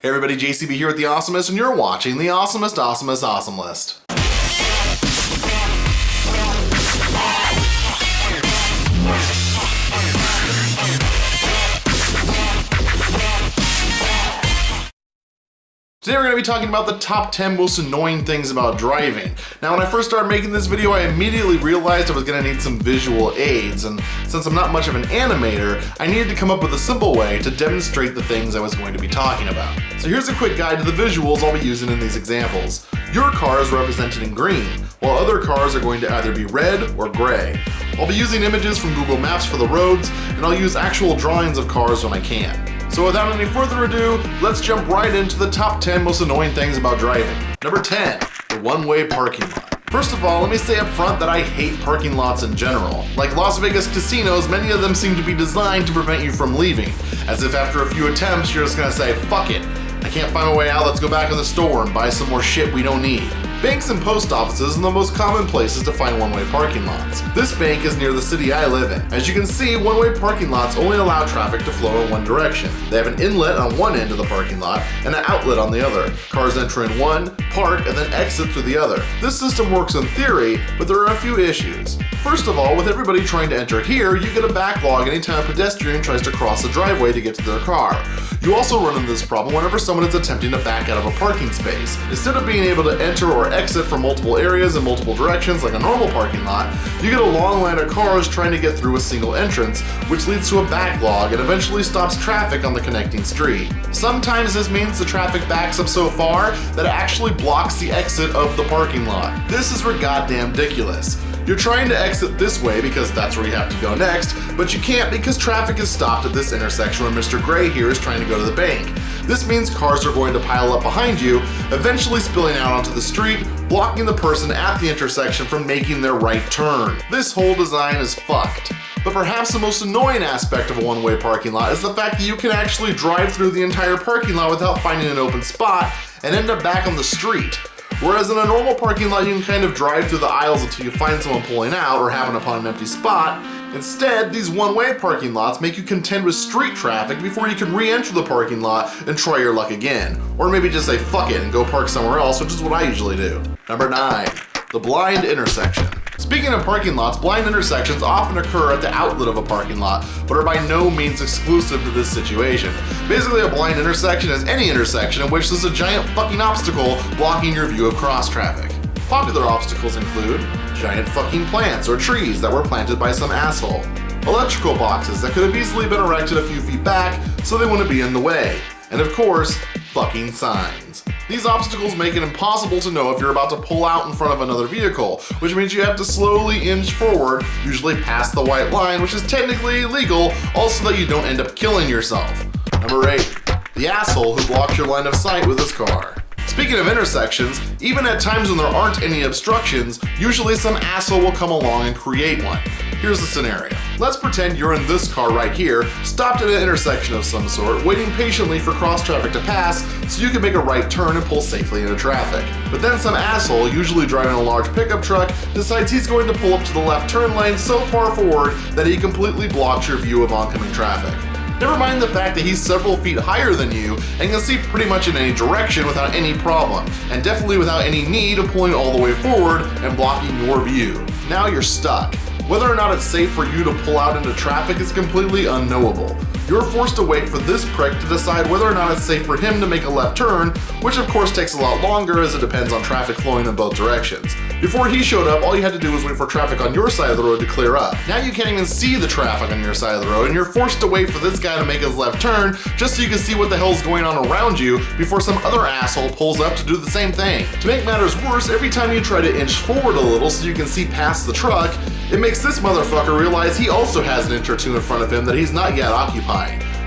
Hey everybody, JCB here with The Awesomest, and you're watching the Awesomest Awesome List. Today we're going to be talking about the top 10 most annoying things about driving. Now when I first started making this video, I immediately realized I was going to need some visual aids, and since I'm not much of an animator, I needed to come up with a simple way to demonstrate the things I was going to be talking about. So here's a quick guide to the visuals I'll be using in these examples. Your car is represented in green, while other cars are going to either be red or gray. I'll be using images from Google Maps for the roads, and I'll use actual drawings of cars when I can. So without any further ado, let's jump right into the top 10 most annoying things about driving. Number 10, the one-way parking lot. First of all, let me say up front that I hate parking lots in general. Like Las Vegas casinos, many of them seem to be designed to prevent you from leaving, as if after a few attempts you're just gonna say, fuck it, I can't find my way out, let's go back in the store and buy some more shit we don't need. Banks and post offices are the most common places to find one-way parking lots. This bank is near the city I live in. As you can see, one-way parking lots only allow traffic to flow in one direction. They have an inlet on one end of the parking lot and an outlet on the other. Cars enter in one, park, and then exit through the other. This system works in theory, but there are a few issues. First of all, with everybody trying to enter here, you get a backlog anytime a pedestrian tries to cross the driveway to get to their car. You also run into this problem whenever someone is attempting to back out of a parking space. Instead of being able to enter or exit from multiple areas in multiple directions like a normal parking lot, you get a long line of cars trying to get through a single entrance, which leads to a backlog and eventually stops traffic on the connecting street. Sometimes this means the traffic backs up so far that it actually blocks the exit of the parking lot. This is goddamn ridiculous. You're trying to exit this way because that's where you have to go next, but you can't because traffic is stopped at this intersection where Mr. Gray here is trying to go to the bank. This means cars are going to pile up behind you, eventually spilling out onto the street, blocking the person at the intersection from making their right turn. This whole design is fucked. But perhaps the most annoying aspect of a one-way parking lot is the fact that you can actually drive through the entire parking lot without finding an open spot and end up back on the street. Whereas in a normal parking lot, you can kind of drive through the aisles until you find someone pulling out or happen upon an empty spot. Instead, these one-way parking lots make you contend with street traffic before you can re-enter the parking lot and try your luck again. Or maybe just say fuck it and go park somewhere else, which is what I usually do. Number 9, the blind intersection. Speaking of parking lots, blind intersections often occur at the outlet of a parking lot, but are by no means exclusive to this situation. Basically, a blind intersection is any intersection in which there's a giant fucking obstacle blocking your view of cross traffic. Popular obstacles include giant fucking plants or trees that were planted by some asshole, electrical boxes that could have easily been erected a few feet back so they wouldn't be in the way, and of course, fucking signs. These obstacles make it impossible to know if you're about to pull out in front of another vehicle, which means you have to slowly inch forward, usually past the white line, which is technically illegal, also that you don't end up killing yourself. Number 8, the asshole who blocks your line of sight with his car. Speaking of intersections, even at times when there aren't any obstructions, usually some asshole will come along and create one. Here's the scenario. Let's pretend you're in this car right here, stopped at an intersection of some sort, waiting patiently for cross traffic to pass so you can make a right turn and pull safely into traffic. But then some asshole, usually driving a large pickup truck, decides he's going to pull up to the left turn lane so far forward that he completely blocks your view of oncoming traffic. Never mind the fact that he's several feet higher than you and can see pretty much in any direction without any problem, and definitely without any need of pulling all the way forward and blocking your view. Now you're stuck. Whether or not it's safe for you to pull out into traffic is completely unknowable. You're forced to wait for this prick to decide whether or not it's safe for him to make a left turn, which of course takes a lot longer as it depends on traffic flowing in both directions. Before he showed up, all you had to do was wait for traffic on your side of the road to clear up. Now you can't even see the traffic on your side of the road, and you're forced to wait for this guy to make his left turn just so you can see what the hell's going on around you before some other asshole pulls up to do the same thing. To make matters worse, every time you try to inch forward a little so you can see past the truck, it makes this motherfucker realize he also has an inch or two in front of him that he's not yet occupying.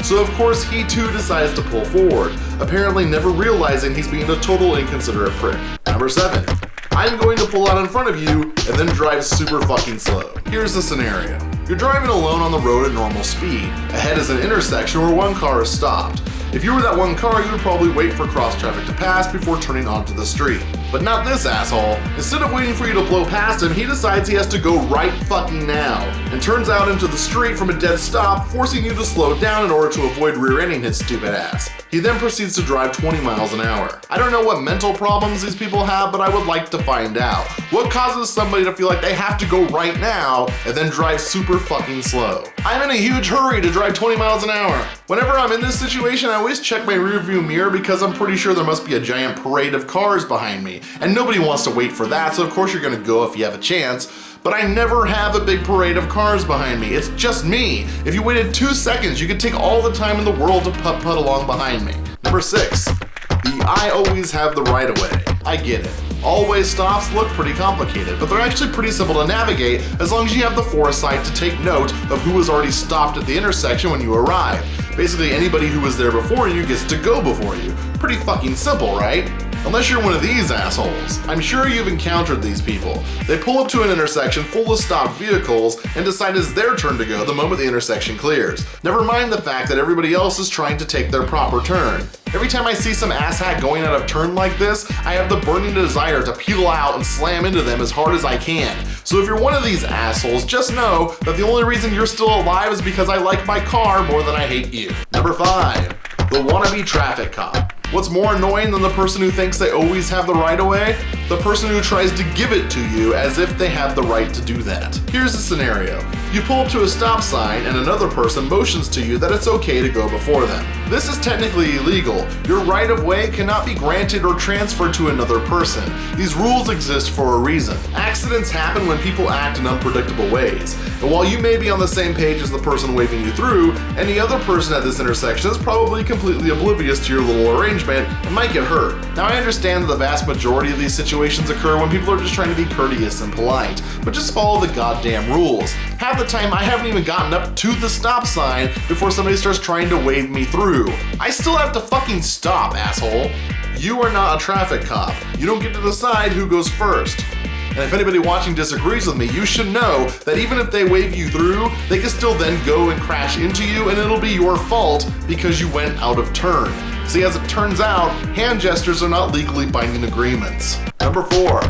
So of course he too decides to pull forward, apparently never realizing he's being a total inconsiderate prick. Number 7. I'm going to pull out in front of you and then drive super fucking slow. Here's the scenario. You're driving alone on the road at normal speed. Ahead is an intersection where one car is stopped. If you were that one car, you would probably wait for cross traffic to pass before turning onto the street. But not this asshole. Instead of waiting for you to blow past him, he decides he has to go right fucking now, and turns out into the street from a dead stop, forcing you to slow down in order to avoid rear-ending his stupid ass. He then proceeds to drive 20 miles an hour. I don't know what mental problems these people have, but I would like to find out. What causes somebody to feel like they have to go right now and then drive super fucking slow? I'm in a huge hurry to drive 20 miles an hour. Whenever I'm in this situation, I always check my rearview mirror because I'm pretty sure there must be a giant parade of cars behind me, and nobody wants to wait for that, so of course you're gonna go if you have a chance. But I never have a big parade of cars behind me. It's just me. If you waited 2 seconds, you could take all the time in the world to putt-putt along behind me. Number 6, the I always have the right of way. I get it. All-way stops look pretty complicated, but they're actually pretty simple to navigate as long as you have the foresight to take note of who was already stopped at the intersection when you arrive. Basically, anybody who was there before you gets to go before you. Pretty fucking simple, right? Unless you're one of these assholes. I'm sure you've encountered these people. They pull up to an intersection full of stopped vehicles and decide it's their turn to go the moment the intersection clears. Never mind the fact that everybody else is trying to take their proper turn. Every time I see some asshat going out of turn like this, I have the burning desire to peel out and slam into them as hard as I can. So if you're one of these assholes, just know that the only reason you're still alive is because I like my car more than I hate you. Number 5, the wannabe traffic cop. What's more annoying than the person who thinks they always have the right of way? The person who tries to give it to you as if they have the right to do that. Here's the scenario. You pull up to a stop sign and another person motions to you that it's okay to go before them. This is technically illegal. Your right of way cannot be granted or transferred to another person. These rules exist for a reason. Accidents happen when people act in unpredictable ways. And while you may be on the same page as the person waving you through, any other person at this intersection is probably completely oblivious to your little arrangement and might get hurt. Now I understand that the vast majority of these situations occur when people are just trying to be courteous and polite, but just follow the goddamn rules. Half the time I haven't even gotten up to the stop sign before somebody starts trying to wave me through. I still have to fucking stop, asshole. You are not a traffic cop. You don't get to decide who goes first. And if anybody watching disagrees with me, you should know that even if they wave you through, they can still then go and crash into you and it'll be your fault because you went out of turn. See, as it turns out, hand gestures are not legally binding agreements. Number 4,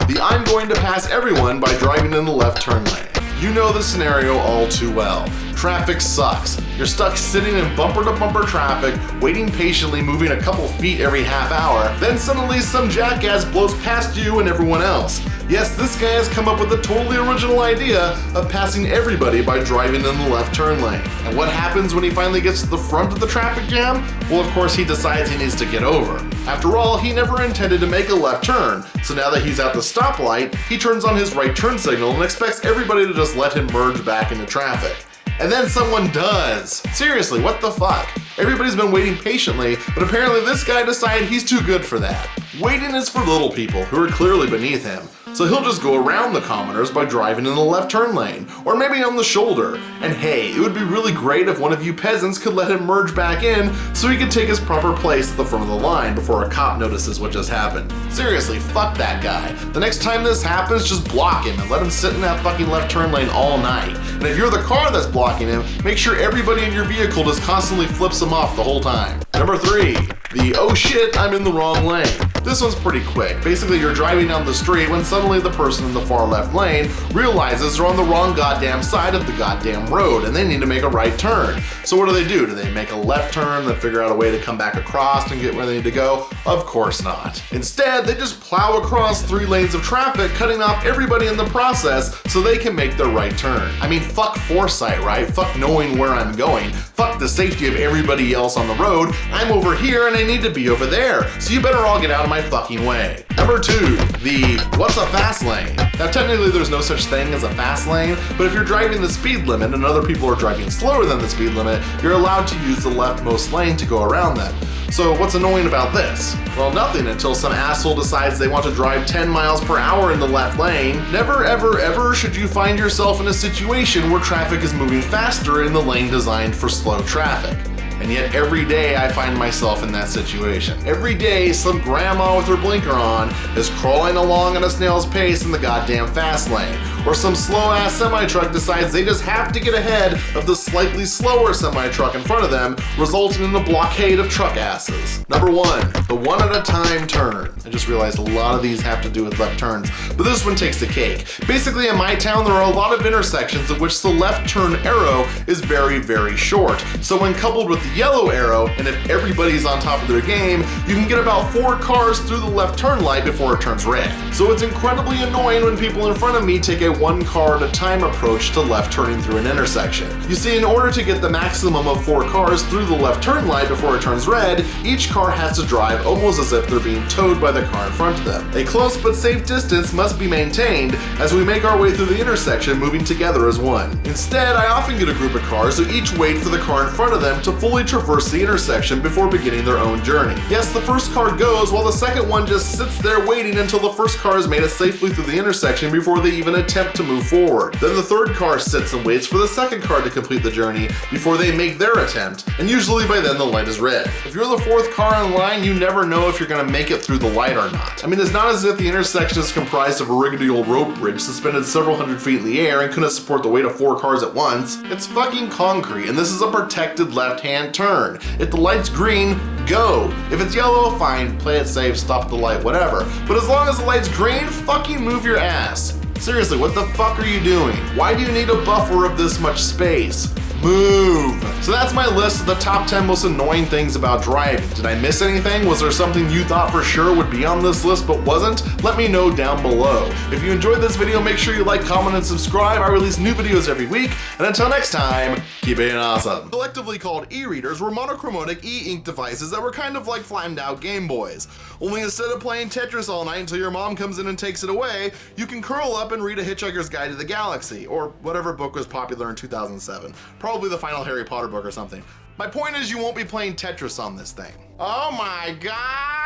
the I'm going to pass everyone by driving in the left turn lane. You know the scenario all too well. Traffic sucks. You're stuck sitting in bumper-to-bumper traffic, waiting patiently, moving a couple feet every half hour, then suddenly some jackass blows past you and everyone else. Yes, this guy has come up with a totally original idea of passing everybody by driving in the left turn lane. And what happens when he finally gets to the front of the traffic jam? Well, of course, he decides he needs to get over. After all, he never intended to make a left turn, so now that he's at the stoplight, he turns on his right turn signal and expects everybody to just let him merge back into traffic. And then someone does. Seriously, what the fuck? Everybody's been waiting patiently, but apparently this guy decided he's too good for that. Waiting is for little people who are clearly beneath him. So he'll just go around the commoners by driving in the left turn lane, or maybe on the shoulder. And hey, it would be really great if one of you peasants could let him merge back in so he could take his proper place at the front of the line before a cop notices what just happened. Seriously, fuck that guy. The next time this happens, just block him and let him sit in that fucking left turn lane all night. And if you're the car that's blocking him, make sure everybody in your vehicle just constantly flips him off the whole time. Number 3, the oh shit, I'm in the wrong lane. This one's pretty quick. Basically, you're driving down the street when suddenly the person in the far left lane realizes they're on the wrong goddamn side of the goddamn road and they need to make a right turn. So what do? Do they make a left turn, then figure out a way to come back across and get where they need to go? Of course not. Instead, they just plow across 3 lanes of traffic, cutting off everybody in the process so they can make their right turn. I mean, fuck foresight, right? Fuck knowing where I'm going. Fuck the safety of everybody else on the road. I'm over here and I need to be over there, so you better all get out of my fucking way. Number 2, the what's a fast lane? Now technically there's no such thing as a fast lane, but if you're driving the speed limit and other people are driving slower than the speed limit, you're allowed to use the leftmost lane to go around them. So what's annoying about this? Well, nothing until some asshole decides they want to drive 10 miles per hour in the left lane. Never ever ever should you find yourself in a situation where traffic is moving faster in the lane designed for slow traffic. And yet every day I find myself in that situation. Every day some grandma with her blinker on is crawling along at a snail's pace in the goddamn fast lane. Or some slow ass semi-truck decides they just have to get ahead of the slightly slower semi-truck in front of them, resulting in a blockade of truck asses. Number 1, the one at a time turn. I just realized a lot of these have to do with left turns, but this one takes the cake. Basically, in my town, there are a lot of intersections of which the left turn arrow is very, very short. So when coupled with the yellow arrow, and if everybody's on top of their game, you can get about 4 cars through the left turn light before it turns red. So it's incredibly annoying when people in front of me take a 1 car at a time approach to left turning through an intersection. You see, in order to get the maximum of 4 cars through the left turn light before it turns red, each car has to drive almost as if they're being towed by the car in front of them. A close but safe distance must be maintained as we make our way through the intersection, moving together as one. Instead, I often get a group of cars who each wait for the car in front of them to fully traverse the intersection before beginning their own journey. Yes, the first car goes while the second one just sits there waiting until the first car has made it safely through the intersection before they even attempt to move forward. Then the third car sits and waits for the second car to complete the journey before they make their attempt, and usually by then the light is red. If you're the 4th car in line, you never know if you're gonna make it through the light or not. I mean, it's not as if the intersection is comprised of a rickety old rope bridge suspended several hundred feet in the air and couldn't support the weight of 4 cars at once. It's fucking concrete, and this is a protected left-hand turn. If the light's green, go. If it's yellow, fine, play it safe, stop the light, whatever. But as long as the light's green, fucking move your ass. Seriously, what the fuck are you doing? Why do you need a buffer of this much space? Move. So that's my list of the top 10 most annoying things about driving. Did I miss anything? Was there something you thought for sure would be on this list but wasn't? Let me know down below. If you enjoyed this video, make sure you like, comment, and subscribe. I release new videos every week. And until next time, keep being awesome. Collectively called e-readers were monochromatic e-ink devices that were kind of like flattened out Game Boys. Only instead of playing Tetris all night until your mom comes in and takes it away, you can curl up and read A Hitchhiker's Guide to the Galaxy, or whatever book was popular in 2007. Probably the final Harry Potter book or something. My point is, you won't be playing Tetris on this thing. Oh my god!